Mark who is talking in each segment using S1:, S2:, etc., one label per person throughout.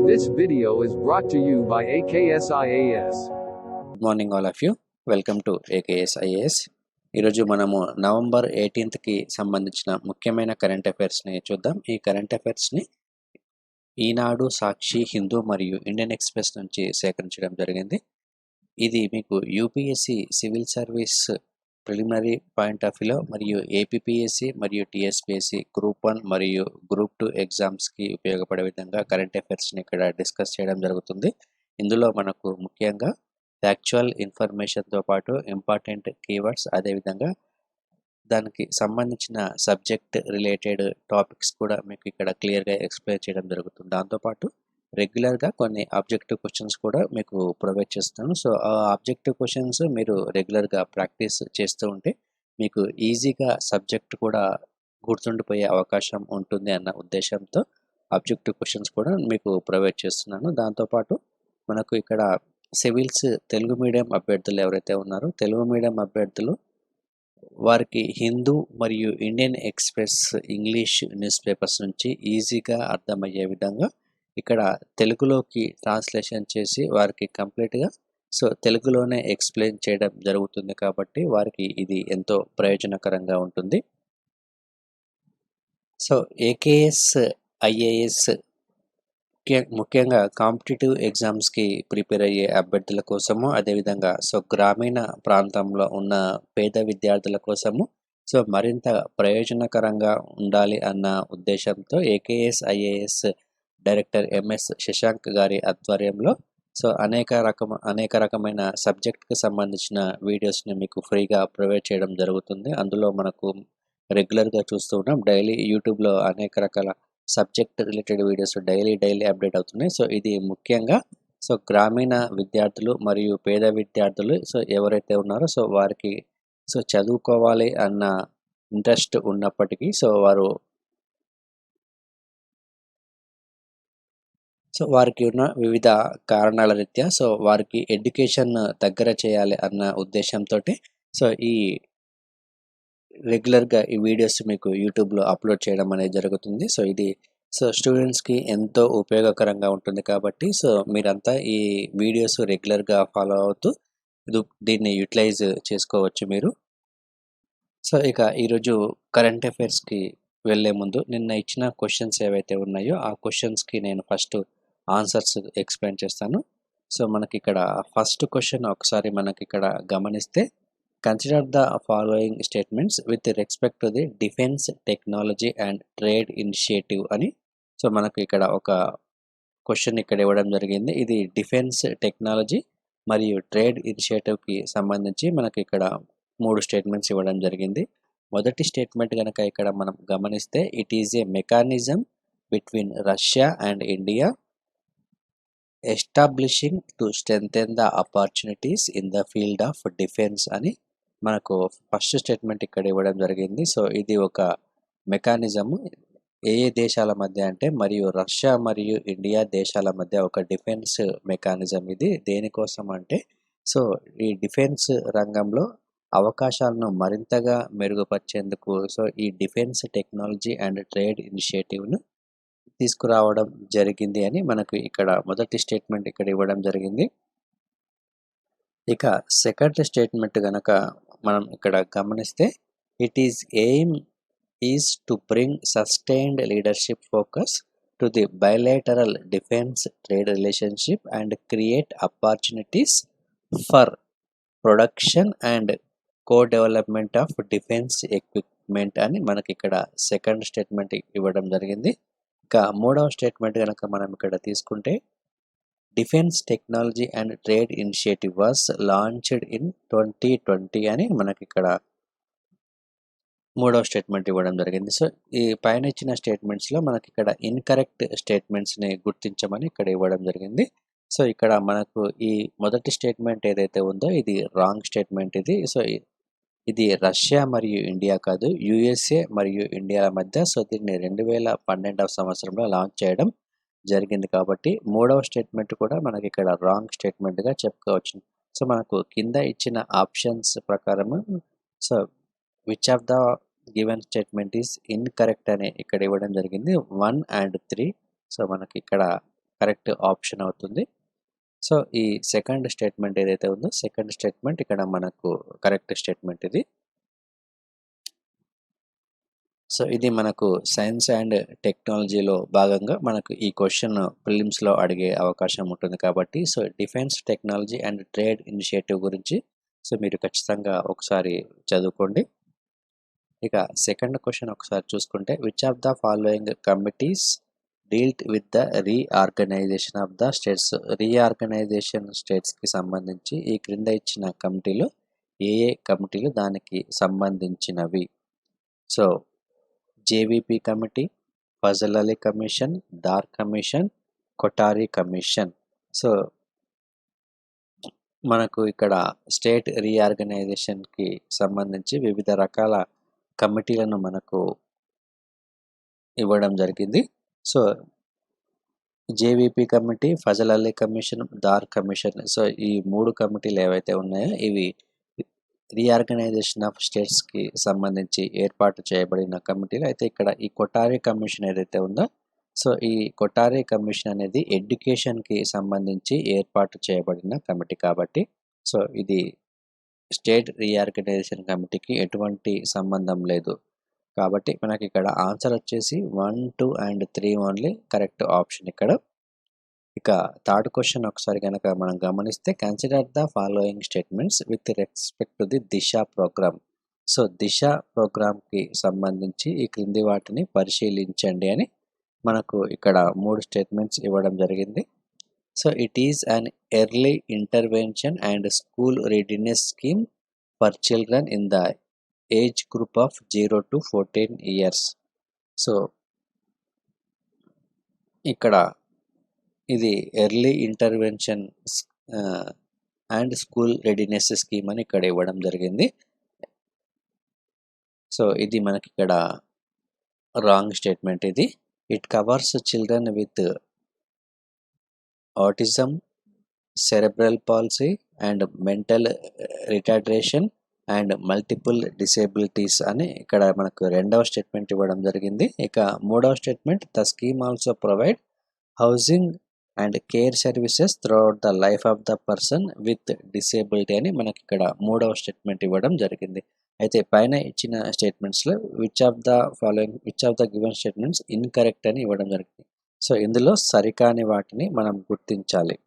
S1: This video is brought to you by AKSIAS.
S2: Good morning all of you. Welcome to AKS IAS. ఈరోజు మనము November 18కి సంబంధించిన ముఖ్యమైన current అఫైర్స్ని చూద్దాం. ఈ current అఫైర్స్ని ఈనాడు, సాక్షి, హిందూ మరియు ఇండియన్ ఎక్స్ప్రెస్ నుంచి సేకరించడం జరిగింది. ఇది మీకు UPSC civil service preliminary point of వ్యూలో మరియు ఏపీపీఎస్సి మరియు టీఎస్పీఎస్సి గ్రూప్ 1 మరియు గ్రూప్ 2 ఎగ్జామ్స్కి ఉపయోగపడే విధంగా కరెంట్ అఫైర్స్ని ఇక్కడ డిస్కస్ చేయడం జరుగుతుంది. ఇందులో మనకు ముఖ్యంగా ఫ్యాక్చువల్ ఇన్ఫర్మేషన్తో పాటు ఇంపార్టెంట్ కీవర్డ్స్, అదేవిధంగా దానికి సంబంధించిన సబ్జెక్ట్ రిలేటెడ్ టాపిక్స్ కూడా మీకు ఇక్కడ క్లియర్గా ఎక్స్ప్లెయిన్ చేయడం జరుగుతుంది. దాంతోపాటు రెగ్యులర్గా కొన్ని ఆబ్జెక్టివ్ క్వశ్చన్స్ కూడా మీకు ప్రొవైడ్ చేస్తాను. సో ఆ ఆబ్జెక్టివ్ క్వశ్చన్స్ మీరు రెగ్యులర్గా ప్రాక్టీస్ చేస్తూ ఉంటే మీకు ఈజీగా సబ్జెక్ట్ కూడా గుర్తుండిపోయే అవకాశం ఉంటుంది అన్న ఉద్దేశంతో ఆబ్జెక్టివ్ క్వశ్చన్స్ కూడా మీకు ప్రొవైడ్ చేస్తున్నాను. దాంతోపాటు మనకు ఇక్కడ సివిల్స్ తెలుగు మీడియం అభ్యర్థులు ఎవరైతే ఉన్నారో తెలుగు మీడియం అభ్యర్థులు వారికి హిందూ మరియు Indian express English news papers నుంచి ఈజీగా అర్థమయ్యే విధంగా ఇక్కడ తెలుగులోకి ట్రాన్స్లేషన్ చేసి వారికి కంప్లీట్గా తెలుగులోనే ఎక్స్ప్లెయిన్ చేయడం జరుగుతుంది. కాబట్టి వారికి ఇది ఎంతో ప్రయోజనకరంగా ఉంటుంది. ఏకేఎస్ ఐఏఎస్ ముఖ్యంగా కాంపిటేటివ్ ఎగ్జామ్స్కి ప్రిపేర్ అయ్యే అభ్యర్థుల కోసము, అదేవిధంగా గ్రామీణ ప్రాంతంలో ఉన్న పేద విద్యార్థుల కోసము మరింత ప్రయోజనకరంగా ఉండాలి అన్న ఉద్దేశంతో AKS IAS director MS Shashank గారి ఆధ్వర్యంలో అనేక రకమైన సబ్జెక్ట్కి సంబంధించిన వీడియోస్ని మీకు ఫ్రీగా ప్రొవైడ్ చేయడం జరుగుతుంది. అందులో మనకు రెగ్యులర్గా చూస్తూ ఉన్నాం. డైలీ యూట్యూబ్లో అనేక రకాల subject related videos daily update అవుతున్నాయి. ఇది ముఖ్యంగా గ్రామీణ విద్యార్థులు మరియు పేద విద్యార్థులు ఎవరైతే ఉన్నారో వారికి చదువుకోవాలి అన్న ఇంట్రెస్ట్ ఉన్నప్పటికీ వారికి ఉన్న వివిధ కారణాల రీత్యా వారికి ఎడ్యుకేషన్ దగ్గర చేయాలి అన్న ఉద్దేశంతో ఈ రెగ్యులర్గా ఈ వీడియోస్ మీకు యూట్యూబ్లో అప్లోడ్ చేయడం అనేది జరుగుతుంది. ఇది స్టూడెంట్స్కి ఎంతో ఉపయోగకరంగా ఉంటుంది. కాబట్టి మీరంతా ఈ వీడియోస్ రెగ్యులర్గా ఫాలో అవుతూ దీన్ని యూటిలైజ్ చేసుకోవచ్చు మీరు. ఇక ఈరోజు కరెంట్ అఫైర్స్కి వెళ్ళే ముందు నిన్న ఇచ్చిన క్వశ్చన్స్ ఏవైతే ఉన్నాయో ఆ క్వశ్చన్స్కి నేను ఫస్ట్ ఆన్సర్స్ ఎక్స్ప్లెయిన్ చేస్తాను. మనకి ఇక్కడ ఫస్ట్ క్వశ్చన్ ఒకసారి మనకి ఇక్కడ గమనిస్తే, consider the following statements with respect to the defence technology and trade initiative అని మనకు ఇక్కడ ఒక క్వశ్చన్ ఇక్కడ ఇవ్వడం జరిగింది. ఇది డిఫెన్స్ టెక్నాలజీ మరియు ట్రేడ్ ఇనిషియేటివ్కి సంబంధించి మనకి ఇక్కడ 3 స్టేట్మెంట్స్ ఇవ్వడం జరిగింది. మొదటి స్టేట్మెంట్ కనుక ఇక్కడ మనం గమనిస్తే, it is a mechanism between Russia and India establishing to strengthen the opportunities in the field of defence అని మనకు ఫస్ట్ స్టేట్మెంట్ ఇక్కడ ఇవ్వడం జరిగింది. ఇది ఒక మెకానిజము ఏ దేశాల మధ్య అంటే మరియు రష్యా మరియు ఇండియా దేశాల మధ్య ఒక డిఫెన్స్ మెకానిజం. ఇది దేనికోసం అంటే ఈ డిఫెన్స్ రంగంలో అవకాశాలను మరింతగా మెరుగుపరిచేందుకు ఈ డిఫెన్స్ టెక్నాలజీ అండ్ ట్రేడ్ ఇనిషియేటివ్ను తీసుకురావడం జరిగింది అని మనకు ఇక్కడ మొదటి స్టేట్మెంట్ ఇక్కడ ఇవ్వడం జరిగింది. ఇక సెకండ్ స్టేట్మెంట్ కనుక మనం ఇక్కడ గమనిస్తే, it is aim is to bring sustained leadership focus to the bilateral defence trade relationship and create opportunities for production and co-development of defence equipment అని మనకి ఇక్కడ సెకండ్ స్టేట్మెంట్ ఇవ్వడం జరిగింది. ఇక మూడవ స్టేట్మెంట్ కనుక మనం ఇక్కడ తీసుకుంటే, defence technology and trade initiative was launched in 2020 అని మనకి ఇక్కడ మూడవ స్టేట్మెంట్ ఇవ్వడం జరిగింది. ఈ పైన ఇచ్చిన స్టేట్మెంట్స్లో మనకి ఇక్కడ ఇన్కరెక్ట్ స్టేట్మెంట్స్ని గుర్తించమని ఇక్కడ ఇవ్వడం జరిగింది. ఇక్కడ మనకు ఈ మొదటి స్టేట్మెంట్ ఏదైతే ఉందో ఇది రాంగ్ స్టేట్మెంట్. ఇది రష్యా మరియు ఇండియా కాదు, యుఎస్ఏ మరియు ఇండియాల మధ్య దీన్ని 2012వ సంవత్సరంలో లాంచ్ చేయడం జరిగింది. కాబట్టి మూడవ స్టేట్మెంట్ కూడా మనకి ఇక్కడ రాంగ్ స్టేట్మెంట్గా చెప్పుకోవచ్చు. మనకు కింద ఇచ్చిన ఆప్షన్స్ ప్రకారం which of the given statement is incorrect అని ఇక్కడ ఇవ్వడం జరిగింది. 1 and 3. మనకి ఇక్కడ కరెక్ట్ ఆప్షన్ అవుతుంది. సో ఈ సెకండ్ స్టేట్మెంట్ ఏదైతే ఉందో సెకండ్ స్టేట్మెంట్ ఇక్కడ మనకు కరెక్ట్ స్టేట్మెంట్ ఇది. సో ఇది మనకు సైన్స్ అండ్ టెక్నాలజీలో భాగంగా మనకు ఈ క్వశ్చన్ ప్రిలిమ్స్లో అడిగే అవకాశం ఉంటుంది కాబట్టి so defence technology and trade initiative గురించి సో మీరు ఖచ్చితంగా ఒకసారి చదువుకోండి. ఇక సెకండ్ క్వశ్చన్ ఒకసారి చూసుకుంటే which of the following committees dealt with the reorganisation of the states. Reorganisation స్టేట్స్కి సంబంధించి ఈ క్రింద ఇచ్చిన కమిటీలు ఏ కమిటీలు దానికి సంబంధించినవి. So JVP committee, Fazal Ali commission, Dar commission, Kothari commission. So మనకు ఇక్కడ స్టేట్ రీఆర్గనైజేషన్కి సంబంధించి వివిధ రకాల కమిటీలను మనకు ఇవ్వడం జరిగింది. So JVP committee, Fazal Ali commission, Dar commission. So ఈ 3 కమిటీలు ఏవైతే ఉన్నాయో ఇవి రీఆర్గనైజేషన్ ఆఫ్ స్టేట్స్కి సంబంధించి ఏర్పాటు చేయబడిన కమిటీలు. అయితే ఇక్కడ ఈ కొటారి కమిషన్ ఏదైతే ఉందో సో ఈ కొటారి కమిషన్ అనేది ఎడ్యుకేషన్కి సంబంధించి ఏర్పాటు చేయబడిన కమిటీ కాబట్టి సో ఇది స్టేట్ రీఆర్గనైజేషన్ కమిటీకి ఎటువంటి సంబంధం లేదు. కాబట్టి మనకి ఇక్కడ ఆన్సర్ వచ్చేసి 1, 2 అండ్ 3 ఓన్లీ కరెక్ట్ ఆప్షన్ ఇక్కడ. ఇక థర్డ్ క్వశ్చన్ ఒకసారి కనుక మనం గమనిస్తే consider the following statements with respect to the Disha programme. So Disha ప్రోగ్రామ్కి సంబంధించి ఈ క్రింది వాటిని పరిశీలించండి అని మనకు ఇక్కడ 3 స్టేట్మెంట్స్ ఇవ్వడం జరిగింది. So it is an early intervention and school readiness scheme for children in the age group of 0 to 14 years. So ఇక్కడ ఇది early intervention and school readiness scheme అని ఇక్కడ ఇవ్వడం జరిగింది. సో ఇది మనకి ఇక్కడ రాంగ్ స్టేట్మెంట్ ఇది. It covers children with autism, cerebral policy and mental retardation and multiple disabilities అని ఇక్కడ మనకు రెండవ స్టేట్మెంట్ ఇవ్వడం జరిగింది. ఇక మూడవ statement the scheme also provide housing and care services throughout the life of the person with disability అని మనకి ఇక్కడ మూడవ స్టేట్మెంట్ ఇవ్వడం జరిగింది. అయితే పైన ఇచ్చిన స్టేట్మెంట్స్లో which of the given statements incorrect అని ఇవ్వడం జరిగింది. సో ఇందులో సరికాని వాటిని మనం గుర్తించాలి.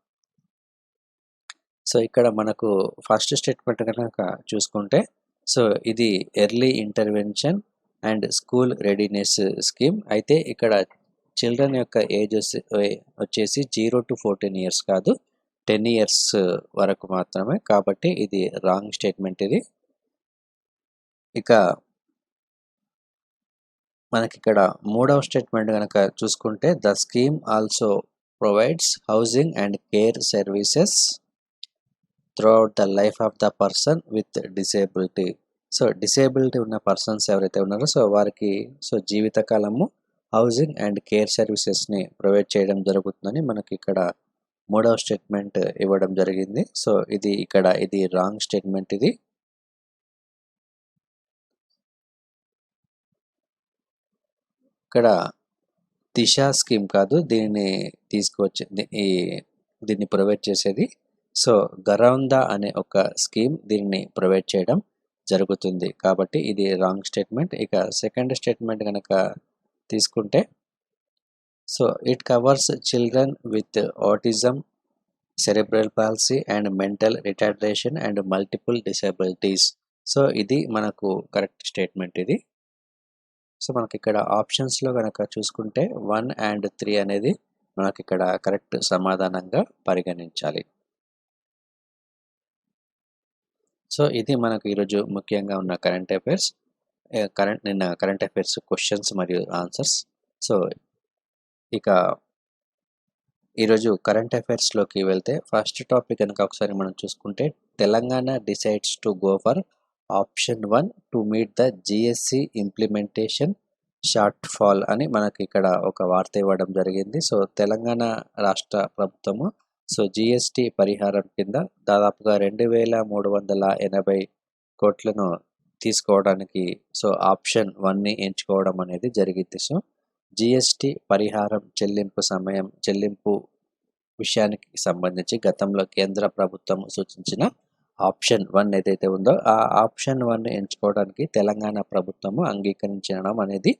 S2: సో ఇక్కడ మనకు ఫస్ట్ స్టేట్మెంట్ కనుక చూసుకుంటే సో ఇది early intervention and school readiness scheme. అయితే ఇక్కడ చిల్డ్రన్ యొక్క ఏజ్ వచ్చేసి 0 to 14 years కాదు 10 years వరకు మాత్రమే. కాబట్టి ఇది రాంగ్ స్టేట్మెంట్ ఇది. ఇక మనకి ఇక్కడ మూడవ స్టేట్మెంట్ కనుక చూసుకుంటే the scheme also provides housing and care services throughout the life of the person with disability. So disability ఉన్న పర్సన్స్ ఎవరైతే ఉన్నారో సో వారికి సో జీవితకాలము హౌసింగ్ అండ్ కేర్ సర్వీసెస్ని ప్రొవైడ్ చేయడం జరుగుతుందని మనకి ఇక్కడ మూడవ స్టేట్మెంట్ ఇవ్వడం జరిగింది. సో ఇది రాంగ్ స్టేట్మెంట్ ఇది. ఇక్కడ దిశ స్కీమ్ కాదు దీన్ని దీన్ని ప్రొవైడ్ చేసేది సో గరౌందా అనే ఒక స్కీమ్ దీన్ని ప్రొవైడ్ చేయడం జరుగుతుంది. కాబట్టి ఇది రాంగ్ స్టేట్మెంట్. ఇక సెకండ్ స్టేట్మెంట్ కనుక తీసుకుంటే so it covers children with autism, cerebral policy and mental retardation and multiple disabilities. So ఇది మనకు కరెక్ట్ స్టేట్మెంట్ ఇది. సో మనకి ఇక్కడ ఆప్షన్స్లో కనుక చూసుకుంటే 1 and 3 అనేది మనకి ఇక్కడ కరెక్ట్ సమాధానంగా పరిగణించాలి. సో ఇది మనకు ఈరోజు ముఖ్యంగా ఉన్న కరెంట్ అఫైర్స్ క్వశ్చన్స్ మరియు ఆన్సర్స్. సో ఇక ఈరోజు కరెంట్ అఫైర్స్లోకి వెళ్తే ఫస్ట్ టాపిక్ కనుక ఒకసారి మనం చూసుకుంటే Telangana decides to go for option 1 to meet the GSC implementation short fall అని మనకి ఇక్కడ ఒక వార్త ఇవ్వడం జరిగింది. సో తెలంగాణ రాష్ట్ర ప్రభుత్వము సో జిఎస్టి పరిహారం కింద దాదాపుగా 2,380 కోట్లను తీసుకోవడానికి సో ఆప్షన్ 1ని ఎంచుకోవడం అనేది జరిగింది. సో జిఎస్టి పరిహారం చెల్లింపు విషయానికి సంబంధించి గతంలో కేంద్ర ప్రభుత్వం సూచించిన ఆప్షన్ 1 ఏదైతే ఉందో ఆ ఆప్షన్ 1 ఎంచుకోవడానికి తెలంగాణ ప్రభుత్వము అంగీకరించడం అనేది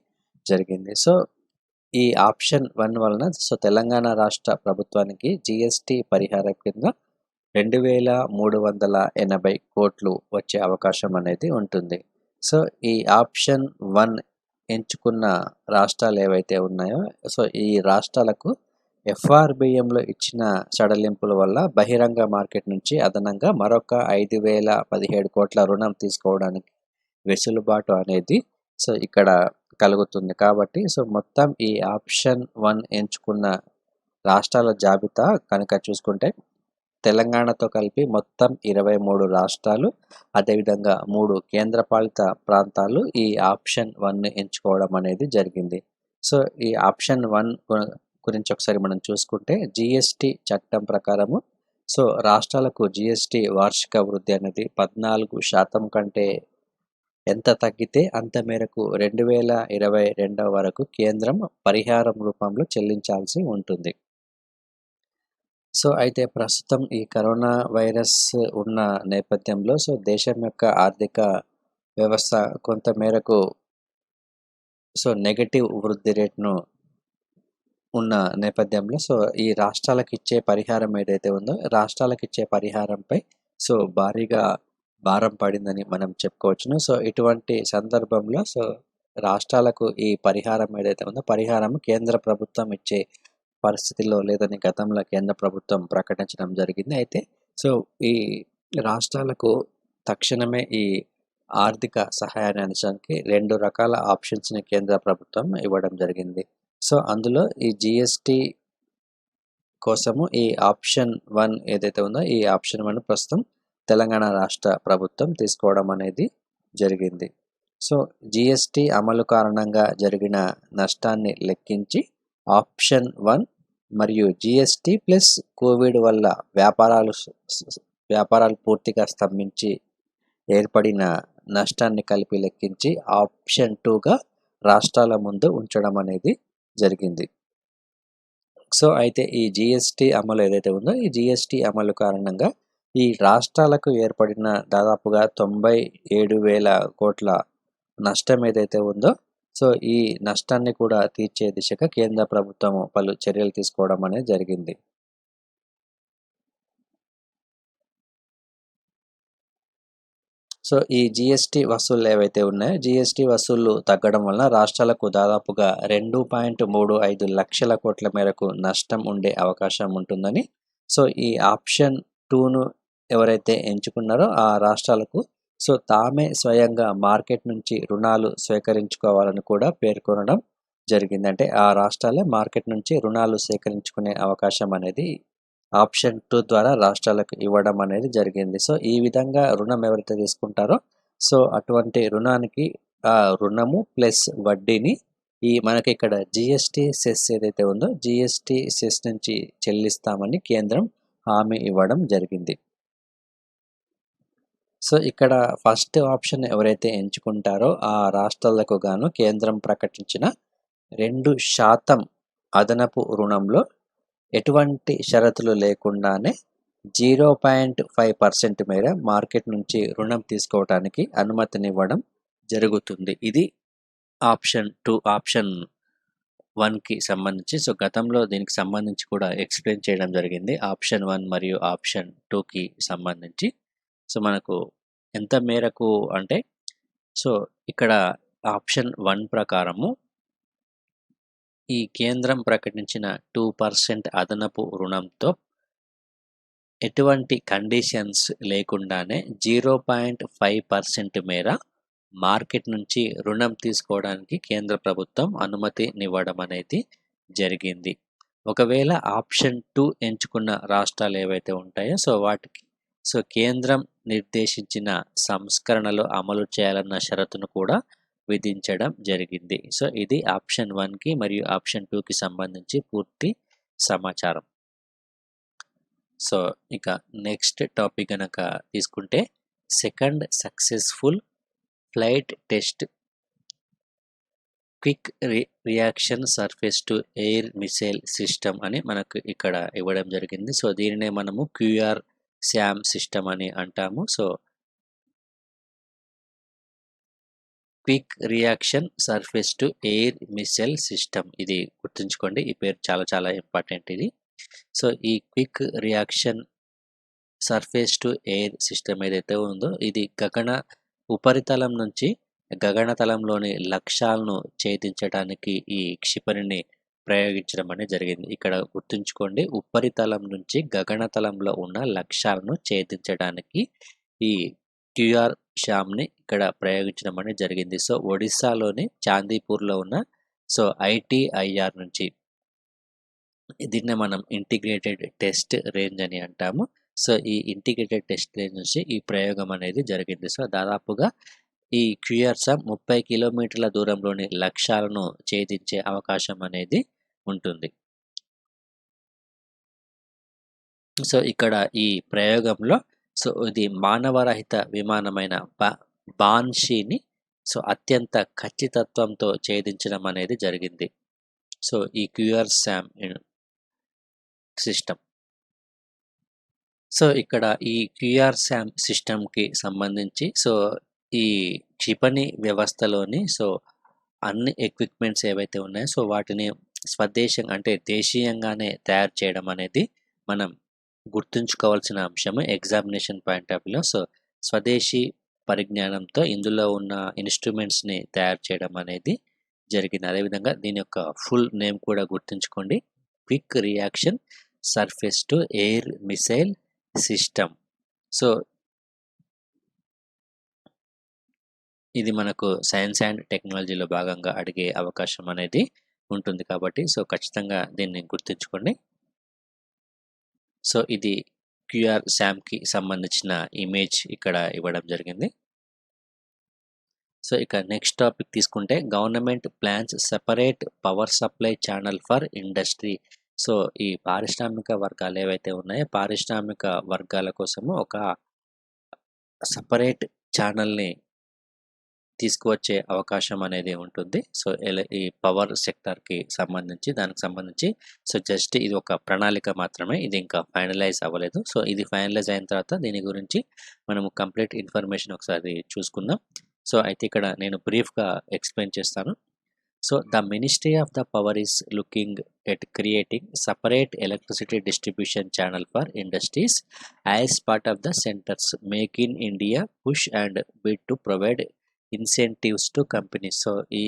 S2: జరిగింది. సో ఈ ఆప్షన్ 1 వలన తెలంగాణ రాష్ట్ర ప్రభుత్వానికి జీఎస్టీ పరిహారం కింద 2380 కోట్లు వచ్చే అవకాశం అనేది ఉంటుంది. సో ఈ ఆప్షన్ 1 ఎంచుకున్న రాష్ట్రాలు ఏవైతే ఉన్నాయో ఈ రాష్ట్రాలకు ఎఫ్ఆర్బిఎంలో ఇచ్చిన సడలింపుల వల్ల బహిరంగ మార్కెట్ నుంచి అదనంగా మరొక 5017 కోట్ల రుణం తీసుకోవడానికి వెసులుబాటు అనేది ఇక్కడ కలుగుతుంది. కాబట్టి మొత్తం ఈ ఆప్షన్ 1 ఎంచుకున్న రాష్ట్రాల జాబితా కనుక చూసుకుంటే తెలంగాణతో కలిపి మొత్తం 23 రాష్ట్రాలు, అదేవిధంగా 3 కేంద్రపాలిత ప్రాంతాలు ఈ ఆప్షన్ 1 ఎంచుకోవడం అనేది జరిగింది. ఈ ఆప్షన్ 1 గురించి ఒకసారి మనం చూసుకుంటే జీఎస్టీ చట్టం ప్రకారము రాష్ట్రాలకు జీఎస్టీ వార్షిక వృద్ధి అనేది 14% కంటే ఎంత తగ్గితే అంత మేరకు 2022 వరకు కేంద్రం పరిహారం రూపంలో చెల్లించాల్సి ఉంటుంది. అయితే ప్రస్తుతం ఈ కరోనా వైరస్ ఉన్న నేపథ్యంలో దేశం యొక్క ఆర్థిక వ్యవస్థ కొంత మేరకు నెగటివ్ వృద్ధి రేటును ఉన్న నేపథ్యంలో ఈ రాష్ట్రాలకు ఇచ్చే పరిహారం ఏదైతే ఉందో రాష్ట్రాలకు ఇచ్చే పరిహారంపై భారీగా భారం పడిందని మనం చెప్పుకోవచ్చును. ఇటువంటి సందర్భంలో రాష్ట్రాలకు ఈ పరిహారం ఏదైతే ఉందో పరిహారం కేంద్ర ప్రభుత్వం ఇచ్చే పరిస్థితిలో లేదని గతంలో కేంద్ర ప్రభుత్వం ప్రకటించడం జరిగింది. అయితే ఈ రాష్ట్రాలకు తక్షణమే ఈ ఆర్థిక సహాయాన్ని అందించడానికి 2 రకాల ఆప్షన్స్ని కేంద్ర ప్రభుత్వం ఇవ్వడం జరిగింది. అందులో ఈ జీఎస్టీ కోసము ఈ ఆప్షన్ 1 ఏదైతే ఉందో ఈ ఆప్షన్ 1 ప్రస్తుతం తెలంగాణ రాష్ట్ర ప్రభుత్వం తీసుకోవడం అనేది జరిగింది. జీఎస్టీ అమలు కారణంగా జరిగిన నష్టాన్ని లెక్కించి ఆప్షన్ 1 మరియు జీఎస్టీ ప్లస్ కోవిడ్ వల్ల వ్యాపారాలు పూర్తిగా స్తంభించి ఏర్పడిన నష్టాన్ని కలిపి లెక్కించి ఆప్షన్ 2గా రాష్ట్రాల ముందు ఉంచడం అనేది జరిగింది. అయితే ఈ జీఎస్టీ అమలు ఏదైతే ఉందో ఈ జీఎస్టీ అమలు కారణంగా ఈ రాష్ట్రాలకు ఏర్పడిన దాదాపుగా 97,000 కోట్ల నష్టం ఏదైతే ఉందో ఈ నష్టాన్ని కూడా తీర్చే దిశగా కేంద్ర ప్రభుత్వం పలు చర్యలు తీసుకోవడం అనేది జరిగింది. ఈ జీఎస్టీ వసూళ్లు ఏవైతే ఉన్నాయో జీఎస్టీ వసూళ్లు తగ్గడం వలన రాష్ట్రాలకు దాదాపుగా 2.35 లక్షల కోట్ల మేరకు నష్టం ఉండే అవకాశం ఉంటుందని ఈ ఆప్షన్ 2ను ఎవరైతే ఎంచుకున్నారో ఆ రాష్ట్రాలకు తామే స్వయంగా మార్కెట్ నుంచి రుణాలు స్వీకరించుకోవాలని కూడా పేర్కొనడం జరిగింది. అంటే ఆ రాష్ట్రాలే మార్కెట్ నుంచి రుణాలు సేకరించుకునే అవకాశం అనేది ఆప్షన్ 2 ద్వారా రాష్ట్రాలకు ఇవ్వడం అనేది జరిగింది. ఈ విధంగా రుణం ఎవరైతే తీసుకుంటారో అటువంటి రుణానికి ఆ రుణము ప్లస్ వడ్డీని మనకి ఇక్కడ జీఎస్టీ సెస్ ఏదైతే ఉందో జీఎస్టీ సెస్ నుంచి చెల్లిస్తామని కేంద్రం హామీ ఇవ్వడం జరిగింది. ఇక్కడ ఫస్ట్ ఆప్షన్ ఎవరైతే ఎంచుకుంటారో ఆ రాష్ట్రాలకు గాను కేంద్రం ప్రకటించిన 2% అదనపు రుణంలో ఎటువంటి షరతులు లేకుండానే 0.5% మేర మార్కెట్ నుంచి రుణం తీసుకోవడానికి అనుమతినివ్వడం జరుగుతుంది. ఇది ఆప్షన్ 2 ఆప్షన్ 1కి సంబంధించి గతంలో దీనికి సంబంధించి కూడా ఎక్స్ప్లెయిన్ చేయడం జరిగింది. ఆప్షన్ 1 మరియు ఆప్షన్ 2కి సంబంధించి మనకు ఎంత మేరకు అంటే ఇక్కడ ఆప్షన్ 1 ప్రకారము ఈ కేంద్రం ప్రకటించిన 2% అదనపు రుణంతో ఎటువంటి కండిషన్స్ లేకుండానే 0.5% మేర మార్కెట్ నుంచి రుణం తీసుకోవడానికి కేంద్ర ప్రభుత్వం అనుమతినివ్వడం అనేది జరిగింది. ఒకవేళ ఆప్షన్ 2 ఎంచుకున్న రాష్ట్రాలు ఏవైతే ఉంటాయో వాటికి కేంద్రం నిర్దేశించిన సంస్కరణలు అమలు చేయాలన్న షరతును కూడా విధించడం జరిగింది. ఇది ఆప్షన్ 1కి మరియు ఆప్షన్ 2కి సంబంధించి పూర్తి సమాచారం. ఇక నెక్స్ట్ టాపిక్ కనుక తీసుకుంటే second successful flight test quick reaction surface to air missile system అని మనకు ఇక్కడ ఇవ్వడం జరిగింది. సో దీనినే మనము క్యూఆర్ శామ్ సిస్టమ్ అని అంటాము. So quick reaction surface to air missile system, ఇది గుర్తుంచుకోండి, ఈ పేరు చాలా చాలా ఇంపార్టెంట్ ఇది. సో ఈ quick reaction surface to air system ఏదైతే ఉందో ఇది గగన ఉపరితలం నుంచి గగనతలంలోని లక్ష్యాలను ఛేదించడానికి ఈ క్షిపణిని ప్రయోగించడం అనేది జరిగింది. ఇక్కడ గుర్తుంచుకోండి, ఉపరితలం నుంచి గగనతలంలో ఉన్న లక్ష్యాలను ఛేదించడానికి ఈ క్యూఆర్ శామ్ని ఇక్కడ ప్రయోగించడం అనేది జరిగింది. సో ఒడిస్సాలోని చాందీపూర్లో ఉన్న సో ఐటీఐఆర్ నుంచి దీన్నే మనం ఇంటిగ్రేటెడ్ టెస్ట్ రేంజ్ అని అంటాము. సో ఈ ఇంటిగ్రేటెడ్ టెస్ట్ రేంజ్ నుంచి ఈ ప్రయోగం అనేది జరిగింది. సో దాదాపుగా ఈ క్యూఆర్ శామ్ 30 కిలోమీటర్ల దూరంలోని లక్ష్యాలను ఛేదించే అవకాశం అనేది ఉంటుంది. సో ఇక్కడ ఈ ప్రయోగంలో సో ఇది మానవరహిత విమానమైన బాన్షీని సో అత్యంత ఖచ్చితత్వంతో ఛేదించడం అనేది జరిగింది. సో ఈ క్యూఆర్ శామ్ సిస్టమ్. సో ఇక్కడ ఈ క్యూఆర్ శామ్ సిస్టమ్కి సంబంధించి సో ఈ క్షిపణి వ్యవస్థలోని సో అన్ని ఎక్విప్మెంట్స్ ఏవైతే ఉన్నాయో సో వాటిని స్వదేశం అంటే దేశీయంగానే తయారు చేయడం అనేది మనం గుర్తుంచుకోవాల్సిన అంశము ఎగ్జామినేషన్ పాయింట్ ఆఫ్ వ్యూలో. సో స్వదేశీ పరిజ్ఞానంతో ఇందులో ఉన్న ఇన్స్ట్రుమెంట్స్ని తయారు చేయడం అనేది జరిగింది. అదేవిధంగా దీని యొక్క ఫుల్ నేమ్ కూడా గుర్తుంచుకోండి, quick reaction surface to air missile system. So ఇది మనకు సైన్స్ అండ్ టెక్నాలజీలో భాగంగా అడిగే అవకాశం అనేది ఉంటుంది కాబట్టి సో ఖచ్చితంగా దీన్ని గుర్తుంచుకోండి. సో ఇది క్యూఆర్ శామ్కి సంబంధించిన ఇమేజ్ ఇక్కడ ఇవ్వడం జరిగింది. సో ఇక నెక్స్ట్ టాపిక్ తీసుకుంటే government plans separate power supply channel for industry. So ఈ పారిశ్రామిక వర్గాలు ఏవైతే ఉన్నాయో పారిశ్రామిక వర్గాల కోసము ఒక సపరేట్ ఛానల్ని తీసుకువచ్చే అవకాశం అనేది ఉంటుంది. సో ఈ పవర్ సెక్టార్కి సంబంధించి దానికి సంబంధించి సో జస్ట్ ఇది ఒక ప్రణాళిక మాత్రమే, ఇది ఇంకా ఫైనలైజ్ అవ్వలేదు. సో ఇది ఫైనలైజ్ అయిన తర్వాత దీని గురించి మనము కంప్లీట్ ఇన్ఫర్మేషన్ ఒకసారి చూసుకుందాం. సో అయితే ఇక్కడ నేను బ్రీఫ్గా ఎక్స్ప్లెయిన్ చేస్తాను. So the ministry of the power is looking at creating separate electricity distribution channel for industries as part of the centre's make in India push and bid to provide incentives to companies. So ఈ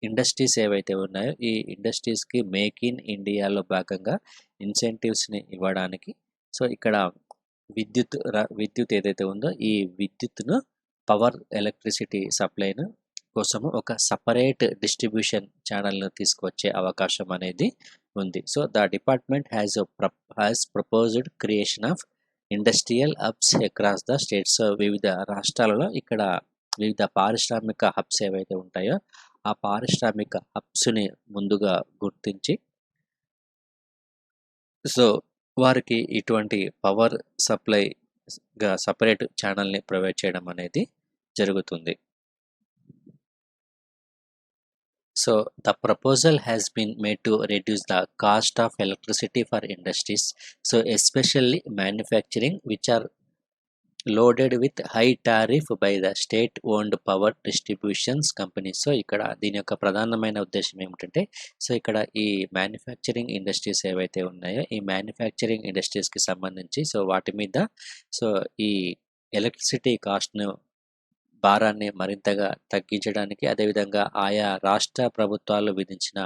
S2: industries ఏవైతే ఉన్నాయో ఈ ఇండస్ట్రీస్కి make in ఇండియాలో భాగంగా ఇన్సెంటివ్స్ని ఇవ్వడానికి so ఇక్కడ విద్యుత్ ఏదైతే ఉందో ఈ విద్యుత్తును పవర్ ఎలక్ట్రిసిటీ సప్లైను కోసము ఒక సపరేట్ డిస్ట్రిబ్యూషన్ ఛానల్ను తీసుకువచ్చే అవకాశం అనేది ఉంది. So the department has proposed creation of industrial hubs across the states. So వివిధ రాష్ట్రాలలో ఇక్కడ వివిధ పారిశ్రామిక హబ్స్ ఏవైతే ఉంటాయో ఆ పారిశ్రామిక హబ్స్ని ముందుగా గుర్తించి సో వారికి ఇటువంటి పవర్ సప్లైగా సపరేట్ ఛానల్ని ప్రొవైడ్ చేయడం అనేది జరుగుతుంది. So the proposal has been made to reduce the cost of electricity for industries, so especially manufacturing which are loaded with high tariff by the state owned power distributions companies. So ఇక్కడ దీని యొక్క ప్రధానమైన ఉద్దేశం ఏమిటంటే so ఇక్కడ ఈ manufacturing industries ఏవైతే ఉన్నాయో ఈ మ్యానుఫ్యాక్చరింగ్ ఇండస్ట్రీస్కి సంబంధించి సో వాటి మీద సో ఈ ఎలక్ట్రిసిటీ కాస్ట్ను భారాన్ని మరింతగా తగ్గించడానికి అదేవిధంగా ఆయా రాష్ట్ర ప్రభుత్వాలు విధించిన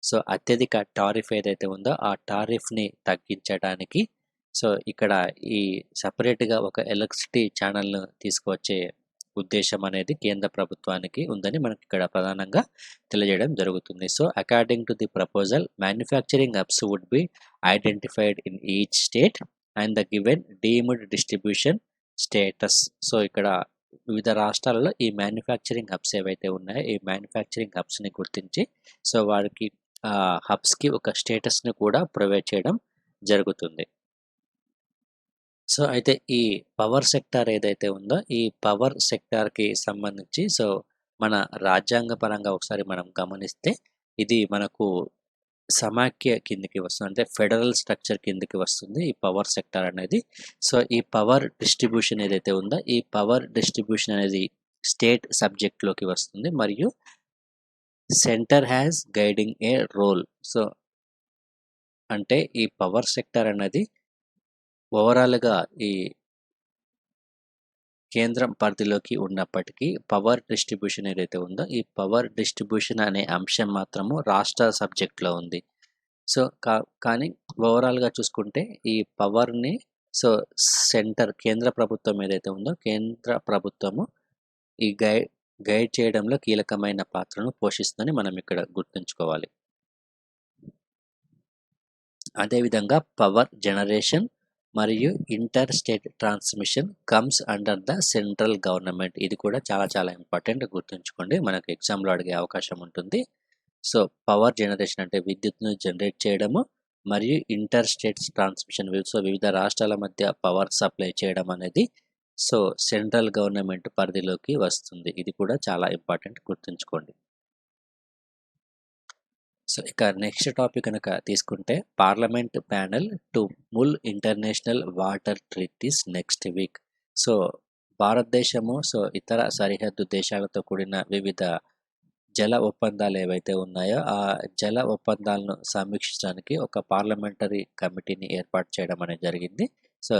S2: సో అత్యధిక టారిఫ్ ఏదైతే ఉందో ఆ టారిఫ్ని తగ్గించడానికి సో ఇక్కడ ఈ సపరేట్గా ఒక ఎలక్ట్రిసిటీ ఛానల్ను తీసుకువచ్చే ఉద్దేశం అనేది కేంద్ర ప్రభుత్వానికి ఉందని మనకి ఇక్కడ ప్రధానంగా తెలియజేయడం జరుగుతుంది. So according to the proposal manufacturing hubs would be identified in each state and the given deemed distribution status. So ఇక్కడ వివిధ రాష్ట్రాలలో ఈ మ్యానుఫ్యాక్చరింగ్ హబ్స్ ఏవైతే ఉన్నాయో ఈ మ్యానుఫ్యాక్చరింగ్ హబ్స్ని గుర్తించి సో వారికి హబ్స్కి ఒక స్టేటస్ని కూడా ప్రొవైడ్ చేయడం జరుగుతుంది. సో అయితే ఈ పవర్ సెక్టార్ ఏదైతే ఉందో ఈ పవర్ సెక్టార్కి సంబంధించి సో మన రాజ్యాంగ పరంగా ఒకసారి మనం గమనిస్తే ఇది మనకు సమాఖ్య కిందకి వస్తుంది, అంటే ఫెడరల్ స్ట్రక్చర్ కిందకి వస్తుంది ఈ పవర్ సెక్టర్ అనేది. సో ఈ పవర్ డిస్ట్రిబ్యూషన్ ఏదైతే ఉందో ఈ పవర్ డిస్ట్రిబ్యూషన్ అనేది స్టేట్ సబ్జెక్ట్లోకి వస్తుంది మరియు centre has guiding a role. So అంటే ఈ పవర్ సెక్టర్ అనేది ఓవరాల్గా ఈ కేంద్రం పరిధిలోకి ఉన్నప్పటికీ పవర్ డిస్ట్రిబ్యూషన్ ఏదైతే ఉందో ఈ పవర్ డిస్ట్రిబ్యూషన్ అనే అంశం మాత్రము రాష్ట్ర సబ్జెక్ట్లో ఉంది. సో కానీ ఓవరాల్గా చూసుకుంటే ఈ పవర్ని సో కేంద్ర ప్రభుత్వం ఏదైతే ఉందో కేంద్ర ప్రభుత్వము ఈ గైడ్ చేయడంలో కీలకమైన పాత్రను పోషిస్తుందని మనం ఇక్కడ గుర్తుంచుకోవాలి. అదేవిధంగా పవర్ జనరేషన్ మరియు inter state transmission comes under the central government. ఇది కూడా చాలా చాలా ఇంపార్టెంట్, గుర్తుంచుకోండి, మనకు ఎగ్జామ్లో అడిగే అవకాశం ఉంటుంది. సో పవర్ జనరేషన్ అంటే విద్యుత్ను జనరేట్ చేయడము మరియు ఇంటర్ స్టేట్స్ ట్రాన్స్మిషన్, సో వివిధ రాష్ట్రాల మధ్య పవర్ సప్లై చేయడం అనేది సో సెంట్రల్ గవర్నమెంట్ పరిధిలోకి వస్తుంది. ఇది కూడా చాలా ఇంపార్టెంట్, గుర్తుంచుకోండి. సో ఇక నెక్స్ట్ టాపిక్ కనుక తీసుకుంటే parliament panel to mul international water treaties next week. So భారతదేశము సో ఇతర సరిహద్దు దేశాలతో కూడిన వివిధ జల ఒప్పందాలు ఏవైతే ఉన్నాయో ఆ జల ఒప్పందాలను సమీక్షించడానికి ఒక పార్లమెంటరీ కమిటీని ఏర్పాటు చేయడం అనేది జరిగింది. So